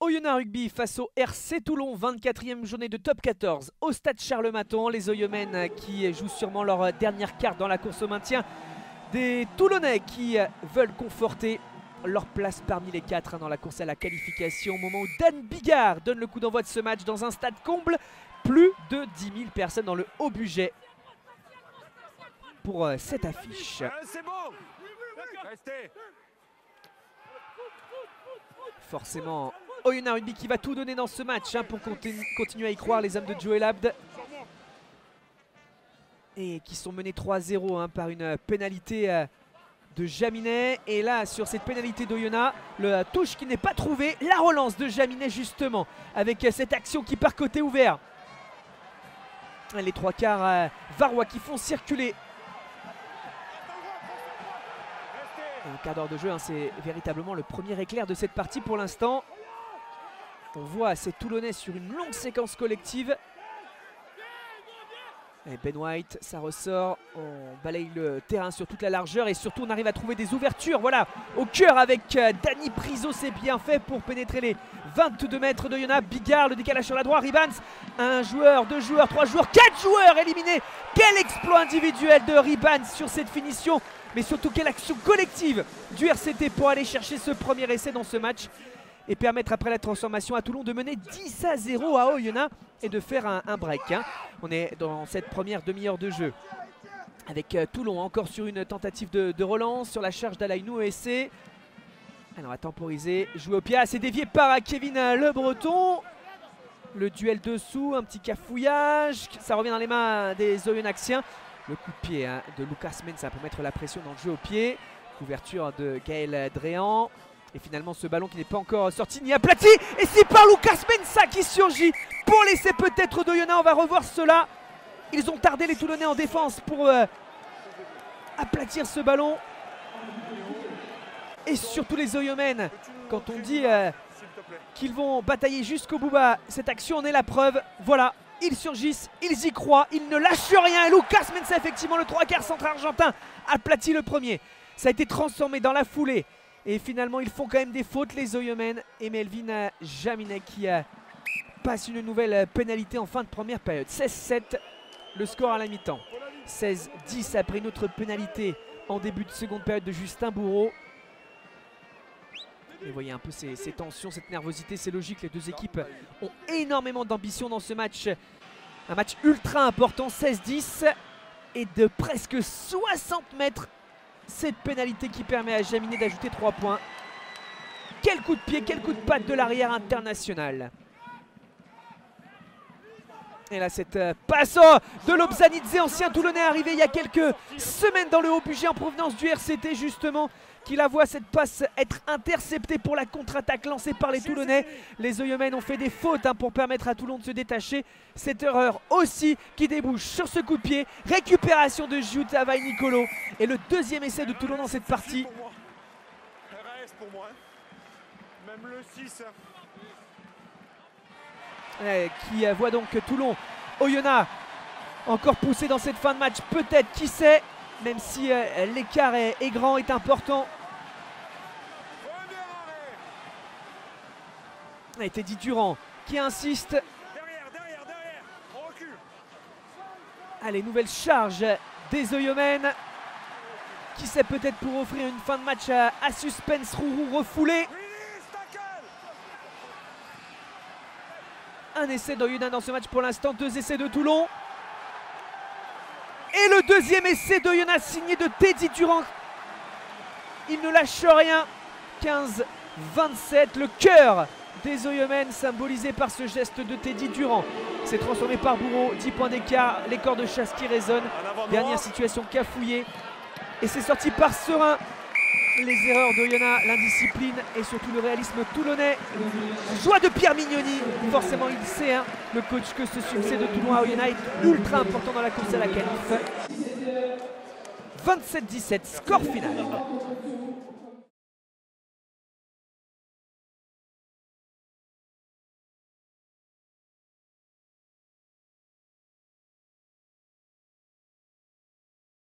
Oyonnax Rugby face au RC Toulon, 24e journée de top 14 au stade Charles-Maton. Les Oyomens qui jouent sûrement leur dernière carte dans la course au maintien. Des Toulonnais qui veulent conforter leur place parmi les 4 dans la course à la qualification. Au moment où Dan Bigard donne le coup d'envoi de ce match dans un stade comble. Plus de 10 000 personnes dans le haut budget pour cette affiche. C'est bon. Restez. Forcément, Oyonnax Rugby qui va tout donner dans ce match pour continuer à y croire, les hommes de Joel Abd. Et qui sont menés 3-0 par une pénalité de Jaminet. Et là, sur cette pénalité d'Oyonnax, le touche qui n'est pas trouvé. La relance de Jaminet justement, avec cette action qui part côté ouvert. Les trois quarts varois qui font circuler. Un quart d'heure de jeu, c'est véritablement le premier éclair de cette partie pour l'instant. On voit ces Toulonnais sur une longue séquence collective. Et Ben White, ça ressort, on balaye le terrain sur toute la largeur et surtout on arrive à trouver des ouvertures. Voilà, au cœur avec Dany Priso, c'est bien fait pour pénétrer les 22 mètres d'Oyonnax. Bigard, le décalage sur la droite, Ribans, un joueur, 2 joueurs, 3 joueurs, 4 joueurs éliminés. Quel exploit individuel de Ribans sur cette finition, mais surtout quelle action collective du RCT pour aller chercher ce premier essai dans ce match et permettre après la transformation à Toulon de mener 10-0 à Oyonnax et de faire un break. On est dans cette première demi-heure de jeu avec Toulon encore sur une tentative de relance sur la charge d'Alaïnou essai. Alors on va temporiser, jouer au pied, c'est dévié par Kevin Le Breton. Le duel dessous, un petit cafouillage, ça revient dans les mains des Oyonnaxiens. Le coup de pied de Lucas Mensa pour mettre la pression dans le jeu au pied. Couverture de Gaël Dréan. Et finalement ce ballon qui n'est pas encore sorti ni aplati. Et c'est par Lucas Mensa qui surgit pour laisser peut-être d'Oyonnax. On va revoir cela. Ils ont tardé les Toulonnais en défense pour aplatir ce ballon. Et surtout les Oyomens, quand on dit qu'ils vont batailler jusqu'au bout, cette action en est la preuve. Voilà, ils surgissent, ils y croient, ils ne lâchent rien. Et Lucas Mensa, effectivement, le 3/4 centre argentin, aplatit le premier. Ça a été transformé dans la foulée. Et finalement, ils font quand même des fautes, les Oyomens. Et Melvin Jaminet qui passe une nouvelle pénalité en fin de première période. 16-7, le score à la mi-temps. 16-10 après une autre pénalité en début de seconde période de Justin Bourreau. Et vous voyez un peu ces tensions, cette nervosité. C'est logique, les deux équipes ont énormément d'ambition dans ce match. Un match ultra important, 16-10. Et de presque 60 mètres. Cette pénalité qui permet à Jaminet d'ajouter 3 points. Quel coup de pied, quel coup de patte de l'arrière international. Et là cette passe de Lobzanidze, ancien Toulonnais arrivé il y a quelques semaines dans le haut budget en provenance du RCT justement, qui la voit cette passe être interceptée pour la contre-attaque lancée par les Toulonnais. Les Oyomens ont fait des fautes pour permettre à Toulon de se détacher. Cette erreur aussi qui débouche sur ce coup de pied. Récupération de Jude Avaï Nicolo. Et le deuxième essai de Toulon dans cette partie. RS pour moi. Même le 6. Qui voit donc Toulon, Oyonnax encore poussé dans cette fin de match. Peut-être, qui sait, même si l'écart est grand, est important. Et Teddy Durand qui insiste. Derrière, on recule. Allez, nouvelle charge des Oyomens. Qui sait, peut-être pour offrir une fin de match à suspense. Rourou refoulé. Un essai d'Oyonnax dans ce match pour l'instant, 2 essais de Toulon. Et le deuxième essai d'Oyonnax signé de Teddy Durand. Il ne lâche rien. 15-27, le cœur des Oyomens symbolisé par ce geste de Teddy Durand. C'est transformé par Bourreau, 10 points d'écart, les corps de chasse qui résonnent. Dernière situation cafouillée. Et c'est sorti par Serein. Les erreurs d'Oyonnax, l'indiscipline et surtout le réalisme toulonnais. Joie de Pierre Mignoni, forcément il sait, le coach, que ce succès de Toulon à Oyonnax est ultra important dans la course à la qualif. 27-17, score final.